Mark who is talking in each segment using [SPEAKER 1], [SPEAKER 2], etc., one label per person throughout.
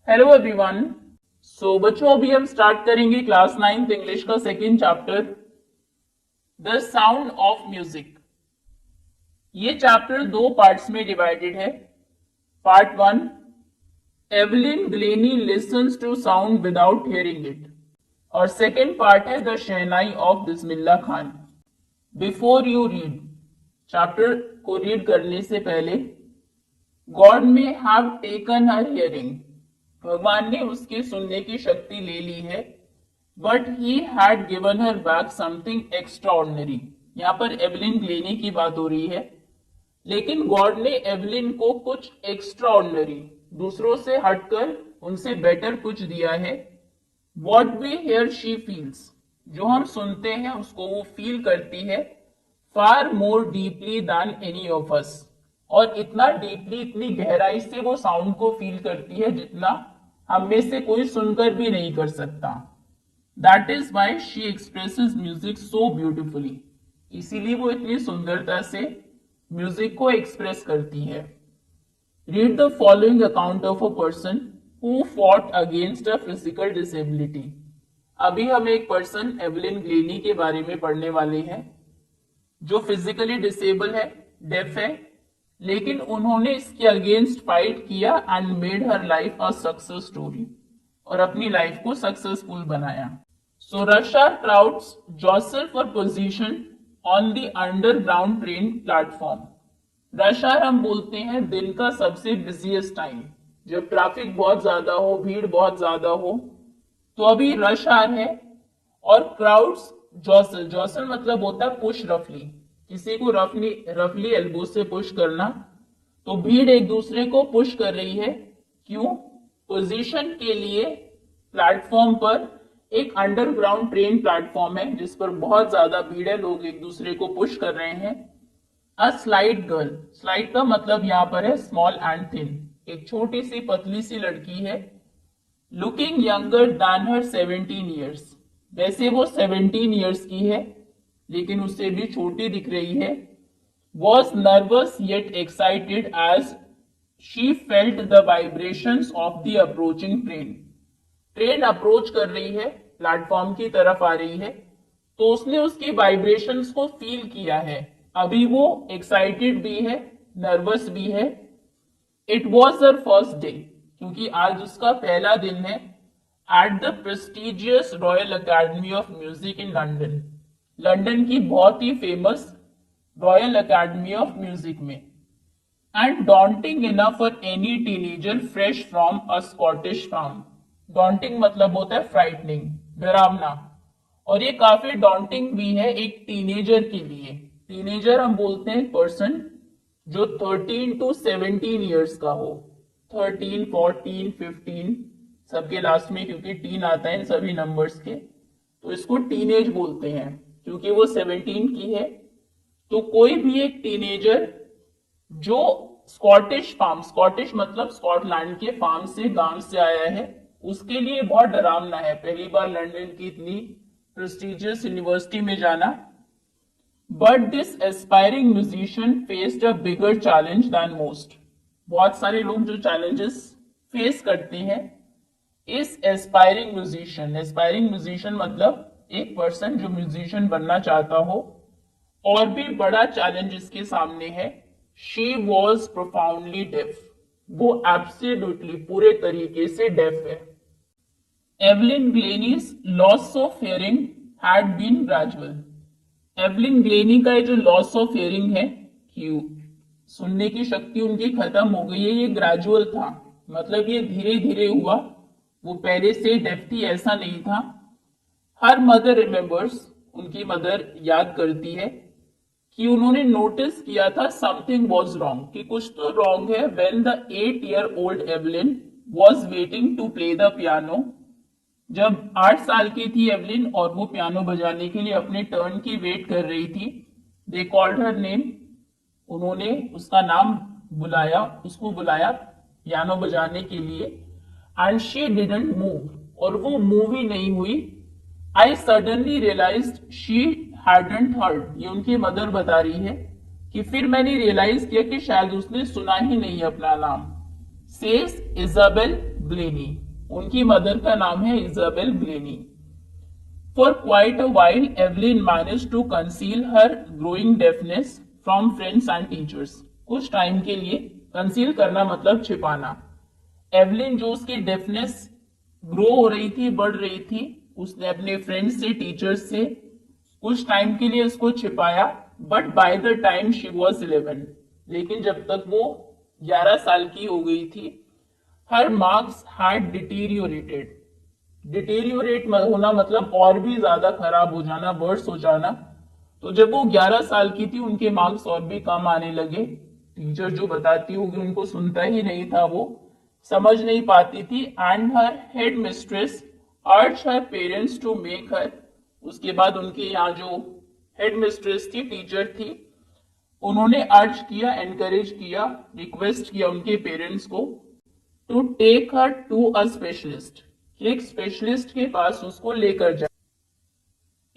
[SPEAKER 1] Hello everyone. बच्चों अभी हम स्टार्ट करेंगे क्लास 9th इंग्लिश का second chapter the sound of music. ये चैप्टर दो पार्ट्स में डिवाइडेड है। Part 1, Evelyn Glennie listens to sound without hearing it, और सेकेंड पार्ट है the shehnai of Bismillah Khan. Before you read, chapter को रीड करने से पहले, God may have taken her hearing, भगवान ने उसके सुनने की शक्ति ले ली है, but he had given her back something extraordinary. यहाँ पर एवलिन ग्लेनी की बात हो रही है, लेकिन गॉड ने एवलिन को कुछ एक्स्ट्राऑर्डिनरी, दूसरों से हटकर उनसे बेटर कुछ दिया है। What we hear she feels, जो हम सुनते हैं उसको वो फील करती है, far more deeply than any of us, और इतना डीपली, इतनी गहराई से वो साउंड को फील करती है जितना हम में से कोई सुनकर भी नहीं कर सकता। That is why she expresses music so beautifully, इसीलिए वो इतनी सुंदरता से म्यूजिक को एक्सप्रेस करती है। Read the following account of a person who fought against a physical disability. अभी हम एक पर्सन एवलिन ग्लेनी के बारे में पढ़ने वाले हैं, जो फिजिकली डिसेबल है, डेफ है, लेकिन उन्होंने इसके अगेंस्ट फाइट किया and made her life a success story, और अपनी लाइफ को सक्सेसफुल बनाया। So rush crowds jostle for position on the underground train platform. Rush hour हम बोलते हैं दिन का सबसे बिजिएस्ट टाइम, जब ट्रैफिक बहुत ज्यादा हो, भीड़ बहुत ज्यादा हो, तो अभी रश आवर है। और क्राउड्स जॉसल, जॉसल मतलब होता है पुश रफली, किसी को रफली एल्बो से पुश करना। तो भीड़ एक दूसरे को पुश कर रही है, क्यों? पोजीशन के लिए। प्लेटफॉर्म पर एक अंडरग्राउंड ट्रेन प्लेटफॉर्म है जिस पर बहुत ज्यादा भीड़ है, लोग एक दूसरे को पुश कर रहे हैं। अ स्लाइट गर्ल, स्लाइट का मतलब यहां पर है स्मॉल एंड थिन, एक छोटी सी पतली सी लड़की है। लुकिंग यंगर दैन हर 17 ईयर्स, वैसे वो 17 ईयर्स की है लेकिन उससे भी छोटी दिख रही है। Was nervous yet excited as she felt the vibrations of the approaching train. Train approach कर रही है, प्लेटफॉर्म की तरफ आ रही है, तो उसने उसकी वाइब्रेशंस को फील किया है। अभी वो एक्साइटेड भी है, नर्वस भी है। It was her first day, क्योंकि आज उसका पहला दिन है, at the prestigious Royal Academy of Music in London, London की बहुत ही famous Royal Academy of Music में। And daunting enough for any teenager fresh from a Scottish farm. Daunting मतलब होता है फ्राइटनिंग, डरावना, और ये काफी डॉन्टिंग भी है एक टीनेजर के लिए। टीनेजर हम बोलते हैं पर्सन जो 13 to 17 ईयर्स का हो, 13, 14, 15 सबके लास्ट में क्योंकि टीन आता है इन सभी नंबर्स के, तो इसको टीनेज बोलते हैं क्योंकि वो 17 की है। तो कोई भी एक टीनेजर जो स्कॉटिश फार्म, स्कॉटिश मतलब स्कॉटलैंड के फार्म से, गांव से आया है, उसके लिए बहुत डरावना है पहली बार लंदन की इतनी प्रेस्टिजियस यूनिवर्सिटी में जाना। But this aspiring musician faced a bigger challenge than most. बहुत सारे लोग जो चैलेंजेस फेस करते हैं, इस एस्पायरिंग म्यूजिशियन मतलब एक पर्सन जो म्यूजिशियन बनना चाहता हो, और भी बड़ा चैलेंज इसके सामने है। शी वॉज प्रोफाउंडली डेफ, वो एब्सोल्युटली पूरे तरीके से डेफ है। Evelyn Glennie's loss of hearing had been gradual. Evelyn Glennie का जो लॉस ऑफ हियरिंग है, कि सुनने की शक्ति उनकी खत्म हो गई है, ये ग्रेजुअल था, मतलब ये धीरे धीरे हुआ, वो पहले से डेफ थी ऐसा नहीं था। हर मदर रिमेंबर्स, उनकी मदर याद करती है कि उन्होंने नोटिस किया था समथिंग वॉज रॉन्ग, कि कुछ तो रॉन्ग है, when the 8-year-old Evelyn was waiting to play the piano. जब 8 साल की थी एवलिन और वो पियानो बजाने के लिए अपने टर्न की वेट कर रही थी, दे कॉल्ड हर नेम, उन्होंने उसका नाम बुलाया, उसको बुलाया पियानो बजाने के लिए। एंड शी डिडंट मूव, और वो मूव ही नहीं हुई। I suddenly realized she hadn't heard, ये उनकी मदर बता रही है कि फिर मैंने रियलाइज किया कि शायद उसने सुना ही नहीं अपना नाम। Says Isabel Glennie. उनकी मदर का नाम है Isabel Glennie. For quite a while Evelyn manage to conceal her growing deafness from friends and teachers. कुछ टाइम के लिए, कंसील करना मतलब छिपाना, एवलिन जो उसकी डेफनेस ग्रो हो रही थी, बढ़ रही थी, उसने अपने फ्रेंड्स से, टीचर्स से कुछ टाइम के लिए उसको छिपाया। But by the time she was 11, लेकिन जब तक वो 11 साल की हो गई थी, हर मार्क्स हैड डिटीरियोरेटेड। डिटीरियोरेट होना मतलब और भी ज्यादा खराब हो जाना, वर्स हो जाना। तो जब वो 11 साल की थी, उनके मार्क्स और भी कम आने लगे। टीचर जो बताती होगी उनको सुनता ही नहीं था, वो समझ नहीं पाती थी। एंड हर हेड मिस्ट्रेस अर्ज हर पेरेंट्स टू मेक हर, उसके बाद उनके यहाँ जो हेड मिस्ट्रेस थी, टीचर थी, उन्होंने अर्ज किया, एनकरेज किया, रिक्वेस्ट किया उनके पेरेंट्स को to take her to a specialist, एक स्पेशलिस्ट के पास उसको लेकर जाए।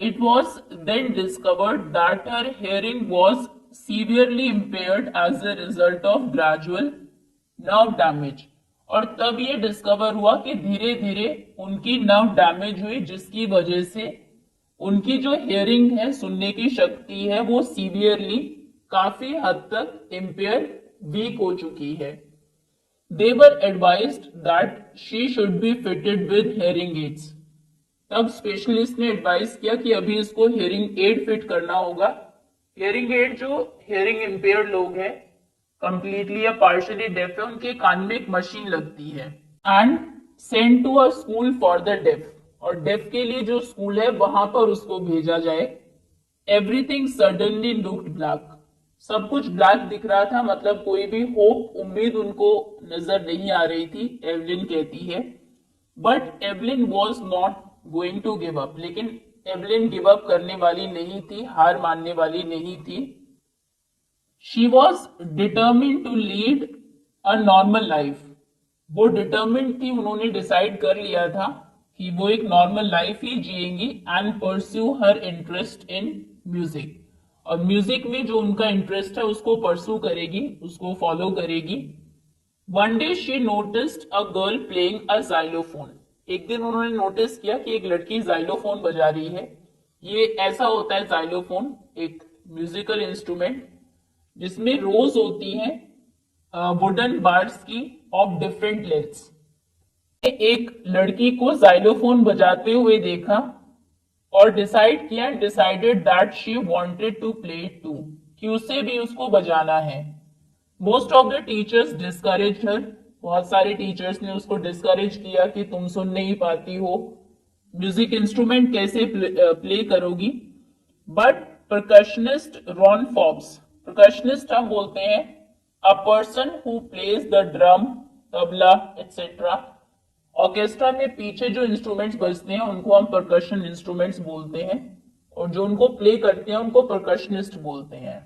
[SPEAKER 1] It was then discovered that her hearing was severely impaired as a result of gradual nerve damage. और तब ये डिस्कवर हुआ कि धीरे धीरे उनकी नर्व डैमेज हुई, जिसकी वजह से उनकी जो हियरिंग है, सुनने की शक्ति है, वो सीवियरली, काफी हद तक इम्पेयर, वीक हो चुकी है। They were advised that she should be fitted with hearing aids. तब स्पेशलिस्ट ने एडवाइस किया कि अभी इसको हियरिंग एड फिट करना होगा। हियरिंग एड जो हियरिंग इम्पेयर्ड लोग हैं, कंप्लीटली या पार्शियली डेफ है, उनके कान में एक मशीन लगती है। And send to a school for the deaf, और डेफ के लिए जो स्कूल है वहां पर उसको भेजा जाए। एवरीथिंग सडनली लुक्ड ब्लैक, सब कुछ ब्लैक दिख रहा था, मतलब कोई भी होप, उम्मीद उनको नजर नहीं आ रही थी, एवलिन कहती है। But Evelyn was not going to give up, लेकिन एवलिन गिव अप करने वाली नहीं थी, हार मानने वाली नहीं थी। She was determined to lead a normal life, वो डिटर्मिन्ड थी, उन्होंने डिसाइड कर लिया था कि वो एक नॉर्मल लाइफ ही जिएंगी। And pursue her interest in music, और म्यूजिक में जो उनका इंटरेस्ट है उसको परस्यू करेगी, उसको फॉलो करेगी। One day she noticed a girl playing a xylophone, एक दिन उन्होंने नोटिस किया कि एक लड़की जाइलोफोन बजा रही है। ये ऐसा होता है जाइलोफोन, एक म्यूजिकल इंस्ट्रूमेंट जिसमें रोज होती हैं वुडन बार्स की ऑफ डिफरेंट लेंथ्स। एक लड़की को जाइलोफोन बजाते हुए देखा और decided that she wanted to play it too, कि उसे भी उसको बजाना है। Most of the teachers discourage her, बहुत सारे टीचर्स ने उसको डिस्करेज किया कि तुम सुन नहीं पाती हो, म्यूजिक इंस्ट्रूमेंट कैसे प्ले करोगी। But percussionist Ron Forbes, percussionist हम बोलते हैं a person who plays the drum, tabla etcetera. Orchestra में पीछे जो इंस्ट्रूमेंट्स बजते हैं उनको हम परकशन इंस्ट्रूमेंट्स बोलते हैं, और जो उनको प्ले करते हैं उनको परकशनिस्ट बोलते हैं।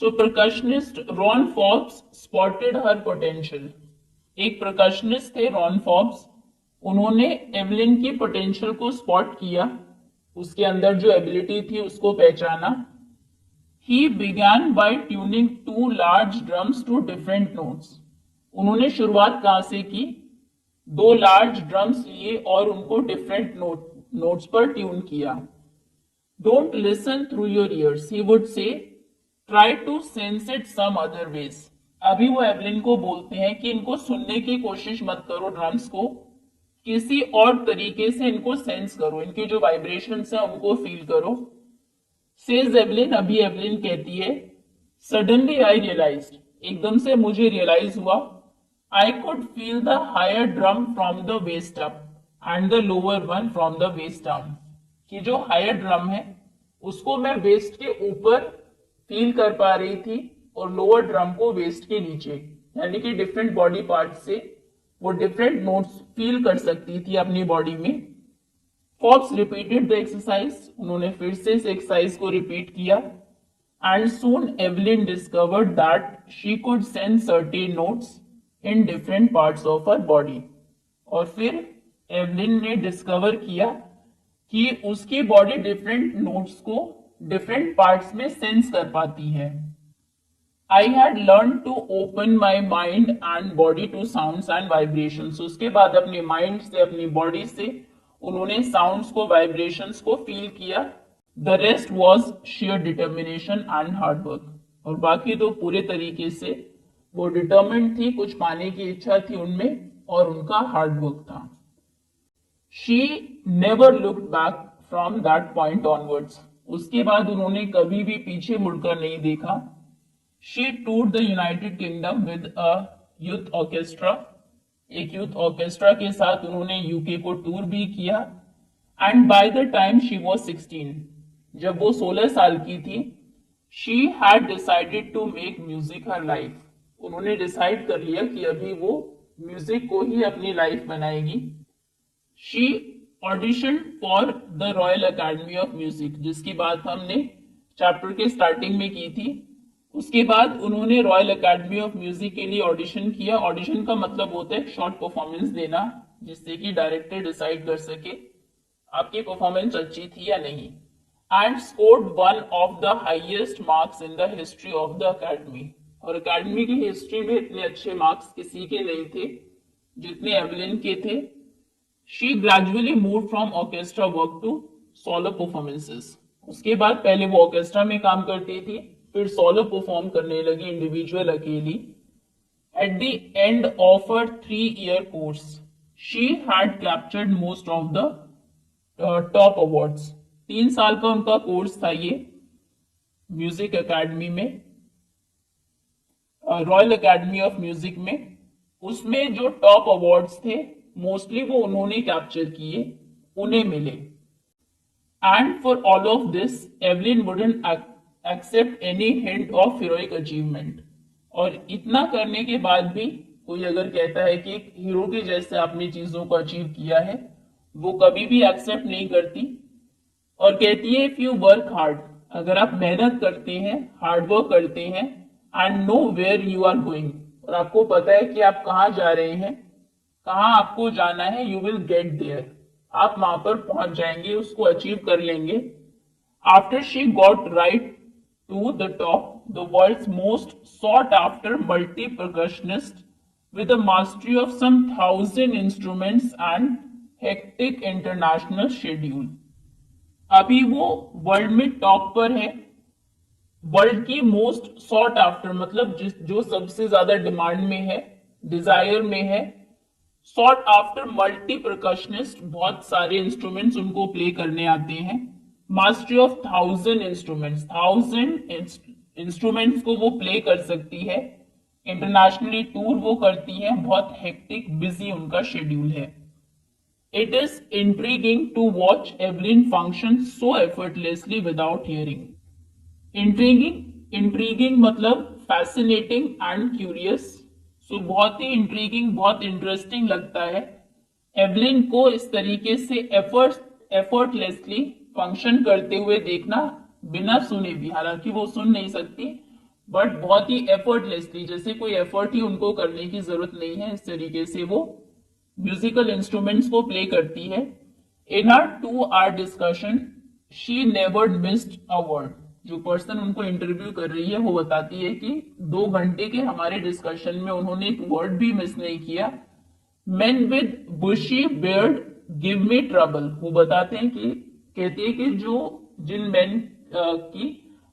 [SPEAKER 1] So percussionist Ron Forbes spotted her potential, एक परकशनिस्ट थे रॉन फॉब्स, उन्होंने एवलिन की पोटेंशियल को स्पॉट किया, उसके अंदर जो एबिलिटी थी उसको पहचाना। He began by tuning two large drums to different notes, उन्होंने शुरुआत कहां से की, दो लार्ज ड्रम्स लिए और उनको डिफरेंट नोट्स पर ट्यून किया। Don't listen through your ears, he would say try to sense it some other ways. अभी वो एवलिन को बोलते हैं कि इनको सुनने की कोशिश मत करो, ड्रम्स को किसी और तरीके से इनको सेंस करो, इनकी जो वाइब्रेशंस है उनको फील करो। सेज एवलिन, अभी एवलिन कहती है, सडनली आई रियलाइज्ड, एकदम से मुझे रियलाइज हुआ, I could feel the higher drum from the waist up and the lower one from the waist down, कि जो हायर ड्रम है उसको मैं वेस्ट के ऊपर फील कर पा रही थी और लोअर ड्रम को वेस्ट के नीचे, यानी कि डिफरेंट बॉडी पार्ट से वो डिफरेंट नोट्स फील कर सकती थी अपनी बॉडी में। फॉब्स रिपीटेड द एक्सरसाइज, उन्होंने फिर से इस एक्सरसाइज को रिपीट किया। And soon Evelyn discovered that she could sense certain notes in different parts of her body, और फिर एवलिन ने डिस्कवर किया कि उसकी बॉडी डिफरेंट नोट्स को डिफरेंट पार्ट्स में सेंस कर पाती है। I had learned to open my mind and body to sounds and vibrations. उसके बाद अपने माइंड से अपनी बॉडी से उन्होंने साउंड्स को वाइब्रेशंस को फील किया. The rest was share determination and hard work. और बाकी तो पूरे तरीके से वो डिटर्मिन्ड थी, कुछ पाने की इच्छा थी उनमें और उनका हार्ड वर्क था. She never looked back from that point onwards. उसके बाद उन्होंने कभी भी पीछे मुड़कर नहीं देखा. She toured the United Kingdom with a youth orchestra. एक यूथ ऑर्केस्ट्रा के साथ उन्होंने यूके को टूर भी किया. And by the time she was 16, जब वो 16 साल की थी, she had decided to make music her life. उन्होंने डिसाइड कर लिया कि अभी वो म्यूजिक को ही अपनी लाइफ बनाएगी. She audition for the royal Academy of music, जिसकी बात हमने चैप्टर के स्टार्टिंग में की थी. उसके बाद उन्होंने रॉयल एकेडमी ऑफ म्यूजिक के लिए ऑडिशन किया. ऑडिशन का मतलब होता है शॉर्ट परफॉर्मेंस देना, जिससे कि डायरेक्टर डिसाइड कर सके आपकी परफॉर्मेंस अच्छी थी या नहीं. And scored one of the highest marks in the history of the academy. और अकेडमी की हिस्ट्री में इतने अच्छे मार्क्स किसी के नहीं थे जितने एवलिन के थे. She gradually move from orchestra work to solo performances. उसके बाद पहले वो ऑर्केस्ट्रा में काम करती थी, फिर सोलो परफॉर्म करने लगी इंडिविजुअल अकेली. At the end of a 3-year course she had captured most of the top awards. 3 साल का उनका कोर्स था ये म्यूजिक एकेडमी में, रॉयल एकेडमी ऑफ म्यूजिक में. उसमें जो टॉप अवार्ड्स थे मोस्टली वो उन्होंने कैप्चर किए, उन्हें मिले. And for all of this Evelyn wouldn't accept any hint of heroic achievement. और इतना करने के बाद भी कोई अगर कहता है कि एक हीरो के जैसे आपने चीजों को अचीव किया है, वो कभी भी एक्सेप्ट नहीं करती. और कहती है इफ यू वर्क हार्ड, अगर आप मेहनत करते हैं, हार्ड वर्क करते हैं, and know where you are going, और आपको पता है कि आप कहाँ जा रहे हैं, कहाँ आपको जाना है, यू विल गेट देयर, आप वहां पर पहुंच जाएंगे, उसको अचीव कर लेंगे. After she got right to the top, the world's most sought after multi-percussionist with a mastery of some 1,000 instruments and hectic international schedule. अभी वो वर्ल्ड में टॉप पर है. वर्ल्ड की मोस्ट सॉट आफ्टर मतलब जो सबसे ज्यादा डिमांड में है, डिजायर में है. सॉट आफ्टर मल्टी परकशनिस्ट, बहुत सारे इंस्ट्रूमेंट्स उनको प्ले करने आते हैं. मास्टरी ऑफ 1,000 इंस्ट्रूमेंट्स, 1,000 इंस्ट्रूमेंट्स को वो प्ले कर सकती है. इंटरनेशनली टूर वो करती है. बहुत हेक्टिक बिजी उनका शेड्यूल है. It is intriguing to watch Evelyn function so effortlessly without hearing. Intriguing मतलब फैसिनेटिंग एंड क्यूरियस. सो बहुत ही इंट्रीगिंग, बहुत इंटरेस्टिंग लगता है एवलिन को इस तरीके से एफर्टलेसली फंक्शन करते हुए देखना, बिना सुने भी. हालांकि वो सुन नहीं सकती, बट बहुत ही एफर्टलेसली, जैसे कोई एफर्ट ही उनको करने की जरूरत नहीं है, इस तरीके से वो म्यूजिकल इंस्ट्रूमेंट्स को प्ले करती है. In our 2-hour discussion she never missed a word. जो पर्सन उनको इंटरव्यू कर रही है वो बताती है कि 2 घंटे के हमारे डिस्कशन में उन्होंने एक वर्ड भी मिस नहीं किया. Men with bushy beard give me trouble. वो बताते हैं कि कहती है कि जिन मेन की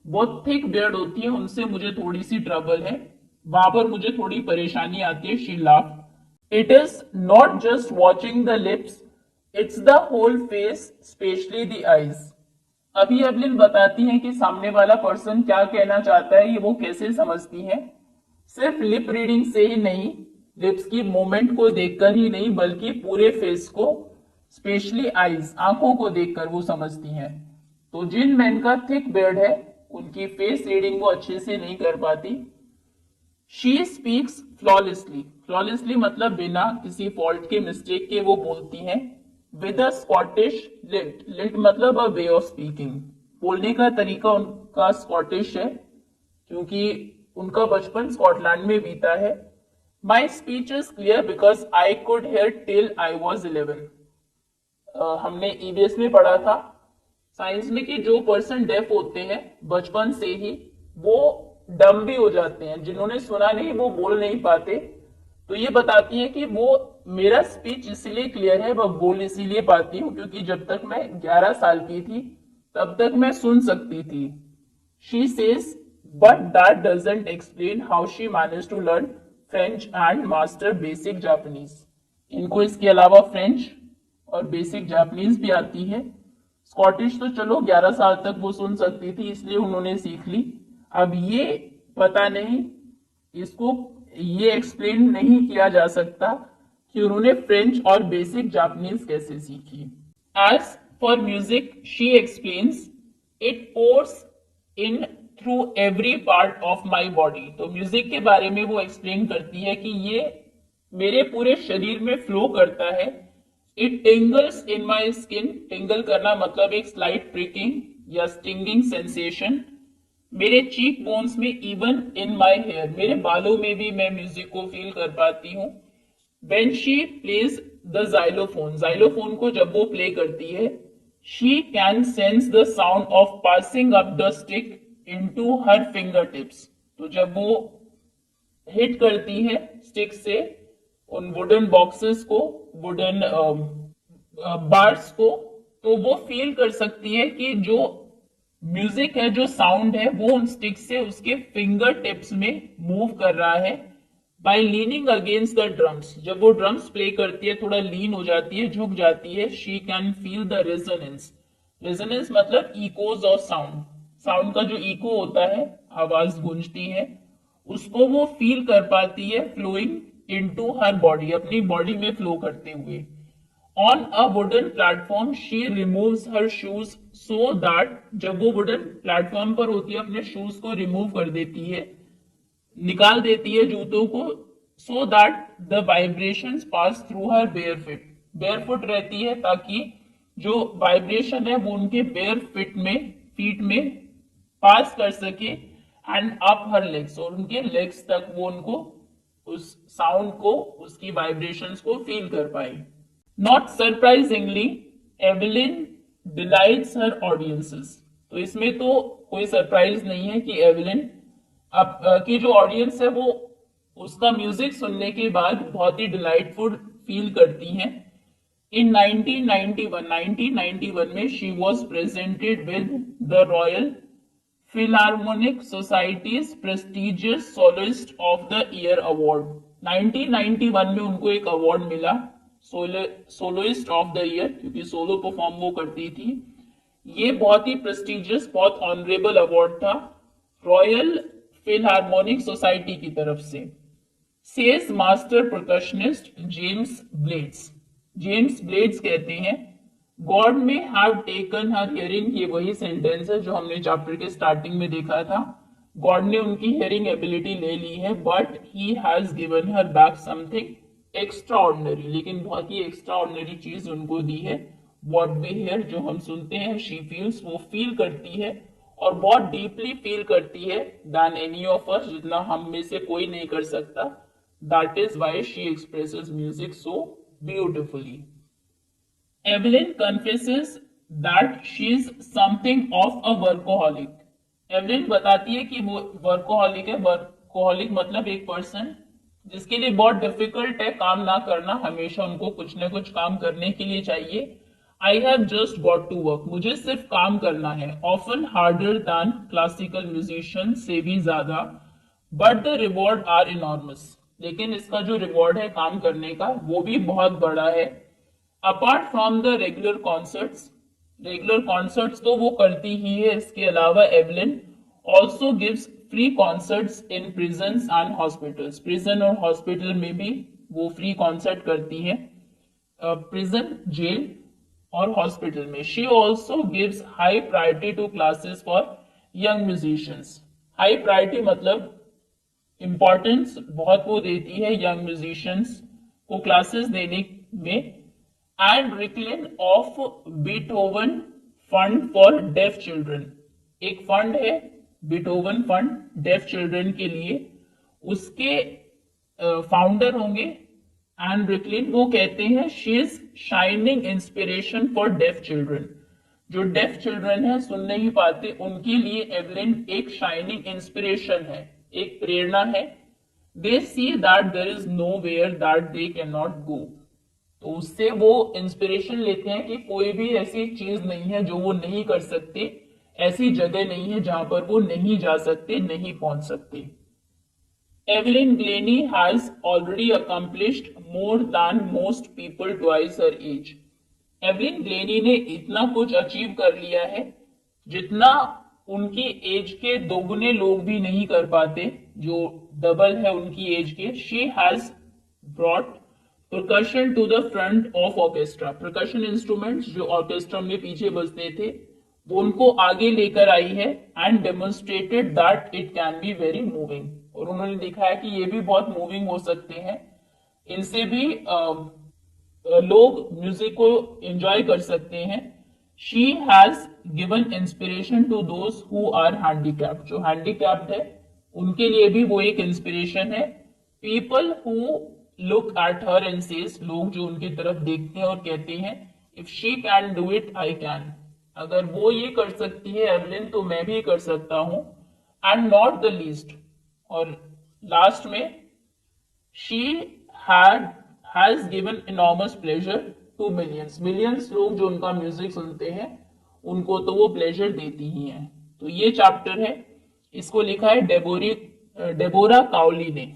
[SPEAKER 1] बहुत थिक बियर्ड होती है उनसे मुझे थोड़ी सी ट्रबल है, वहां पर मुझे थोड़ी परेशानी आती है. She laughed. It is not just watching the lips, it's the whole face, especially the eyes. अभी एवलिन बताती है कि सामने वाला पर्सन क्या कहना चाहता है, ये वो कैसे समझती है. सिर्फ लिप रीडिंग से ही नहीं, लिप्स की मूवमेंट को देखकर ही नहीं, बल्कि पूरे फेस को, स्पेशली आईज, आंखों को देखकर वो समझती हैं. तो जिन मैन का थिक बियर्ड है उनकी फेस रीडिंग वो अच्छे से नहीं कर पाती. She speaks flawlessly. फ्लॉलेसली मतलब बिना किसी फॉल्ट के, मिस्टेक के वो बोलती हैं. With a Scottish lilt. Lilt मतलब अ वे ऑफ स्पीकिंग. बोलने का तरीका उनका स्कॉटिश है क्योंकि उनका बचपन स्कॉटलैंड में बीता है. My speech is clear because I could hair till I was 11. हमने ईवीएस में पढ़ा था साइंस में कि जो पर्सन डेफ होते हैं बचपन से ही, वो डम भी हो जाते हैं, जिन्होंने सुना नहीं वो बोल नहीं पाते। तो ये बताती है कि वो मेरा स्पीच इसीलिए क्लियर है, वह बोल इसीलिए पाती हूँ क्योंकि जब तक मैं 11 साल की थी तब तक मैं सुन सकती थी। She says but that doesn't explain how she manage to learn French and master basic Japanese. इनको इसके अलावा फ्रेंच और बेसिक जापानीज भी आती है। स्कॉटिश तो चलो 11 साल तक वो सुन सकती थी इसलिए उन्होंने सीख ली। अब ये पता नहीं, इसको ये एक्सप्लेन नहीं किया जा सकता कि उन्होंने फ्रेंच और बेसिक जापानीज कैसे सीखी। As for music she explains it pours in through every part of my body. तो म्यूजिक के बारे में वो एक्सप्लेन करती है कि ये मेरे पूरे शरीर में फ्लो करता है। It टिंगल्स in my skin. टिंगल करना मतलब एक स्लाइट प्रिकिंग या स्टिंगिंग सेंसेशन मेरे चीक बोन्स में, इवन इन माई हेयर, मेरे बालों में भी मैं म्यूजिक को फील कर पाती हूँ। When she plays the xylophone, xylophone को जब वो प्ले करती है, she can sense the sound of passing up the stick into her fingertips। तो जब वो हिट करती है स्टिक से उन वुडन बॉक्सेस को, वुडन बार्स को, तो वो फील कर सकती है कि जो म्यूजिक है, जो साउंड है, वो उन स्टिक से उसके फिंगर टिप्स में मूव कर रहा है। By leaning against the drums, जब वो ड्रम्स प्ले करती है थोड़ा लीन हो जाती है, झुक जाती है। She can feel the resonance. Resonance मतलब इकोज ऑफ साउंड, साउंड का जो इको होता है, आवाज गूंजती है, उसको वो फील कर पाती है फ्लोइंग इनटू हर बॉडी, अपनी बॉडी में फ्लो करते हुए। On a wooden platform she removes her shoes so that, जब वो वुडन प्लेटफॉर्म पर होती है अपने शूज को रिमूव कर देती है, निकाल देती है जूतों को, so that the vibrations pass through her bare feet. Bare foot रहती है ताकि जो वाइब्रेशन है वो उनके बेयर फिट में, फीट में पास कर सके, एंड अप हर लेग्स, और उनके लेग्स तक वो उनको उस साउंड को, उसकी वाइब्रेशंस को फील कर पाए। Not surprisingly Evelyn delights her audiences. तो इसमें तो कोई सरप्राइज नहीं है कि एवलिन अब की जो ऑडियंस है वो उसका म्यूजिक सुनने के बाद बहुत ही डिलाइटफुल फील करती हैं। इन 1991 में she was presented with the Royal Philharmonic Society's prestigious soloist of the year award. 1991 में उनको एक अवार्ड मिला, सोलोइस्ट ऑफ द ईयर, क्योंकि सोलो परफॉर्म वो करती थी। ये बहुत ही प्रेस्टिजियस, बहुत ऑनरेबल अवार्ड था रॉयल फिलहार्मोनिक सोसाइटी की तरफ से। Says master percussionist James Blades. James Blades कहते हैं गॉड में हैव टेकन हर हियरिंग। ये वही सेंटेंस है जो हमने चैप्टर के स्टार्टिंग में देखा था। गॉड ने उनकी हियरिंग एबिलिटी ले ली है, but he has given her back something extra ordinary, लेकिन बहुत ही एक्स्ट्रा ऑर्डिनरी चीज उनको दी है। व्हाट वी हियर, जो हम सुनते हैं, शी फील्स, वो फील करती है और बहुत डीपली फील करती है देन एनी ऑफ अस, जितना हम में से कोई नहीं कर सकता। That is why she expresses music so beautifully. Evelyn confesses that she is something of a workaholic. Evelyn बताती है कि वो वर्कोहॉलिक है। वर्कोहॉलिक मतलब एक पर्सन जिसके लिए बहुत डिफिकल्ट है काम ना करना, हमेशा उनको कुछ ना कुछ काम करने के लिए चाहिए। I have just got to work, मुझे सिर्फ काम करना है। Often harder than classical musician, से भी ज्यादा, but the reward are enormous, लेकिन इसका जो रिवॉर्ड है काम करने का वो भी बहुत बड़ा है। Apart from the regular concerts, regular concerts तो वो करती ही है, इसके अलावा Evelyn also gives free concerts in prisons and hospitals. Prison और हॉस्पिटल में भी वो फ्री कॉन्सर्ट करती है, प्रिजन, जेल और हॉस्पिटल में। She also gives high priority to classes for young musicians. High priority मतलब इंपॉर्टेंस बहुत वो देती है यंग म्यूजिशियंस को क्लासेस देने में। And reclaim of Beethoven fund for deaf children, एक फंड है बीटहोवन फंड डेफ चिल्ड्रन के लिए, उसके फाउंडर होंगे एंड रिक्लिन। वो कहते हैं she is shining inspiration for deaf children. जो डेफ चिल्ड्रन है, सुन नहीं पाते, उनके लिए एवलिन एक शाइनिंग इंस्पिरेशन है, एक प्रेरणा है। They see that there is nowhere that they can not go. तो उससे वो इंस्पिरेशन लेते हैं कि कोई भी ऐसी चीज नहीं है जो वो नहीं कर सकते, ऐसी जगह नहीं है जहां पर वो नहीं जा सकते, नहीं पहुंच सकते। Evelyn Glennie has already accomplished more than most people twice her age. Evelyn Glennie ने इतना कुछ अचीव कर लिया है जितना उनकी एज के दोगुने लोग भी नहीं कर पाते, जो डबल है उनकी एज के। She has brought percussion to the front of orchestra। percussion instruments जो ऑर्केस्ट्रा में पीछे बजते थे वो उनको आगे लेकर आई है। and demonstrated that it can be very moving। और उन्होंने दिखाया कि ये भी बहुत मूविंग हो सकते हैं, इनसे भी लोग म्यूजिक को एंजॉय कर सकते हैं। She has given inspiration to those who are handicapped. जो हैंडीकैप्ड है उनके लिए भी वो एक इंस्पिरेशन है। People who look at her and says, लोग जो उनकी तरफ देखते हैं और कहते हैं if she can do it I can. अगर वो ये कर सकती है एवलिन तो मैं भी कर सकता हूं। एंड नॉट द लीस्ट, और लास्ट में, she had has given enormous pleasure to millions. Millions लोग जो उनका म्यूजिक सुनते हैं उनको तो वो प्लेजर देती ही है। तो ये चैप्टर है, इसको लिखा है डेबोरा काउली ने।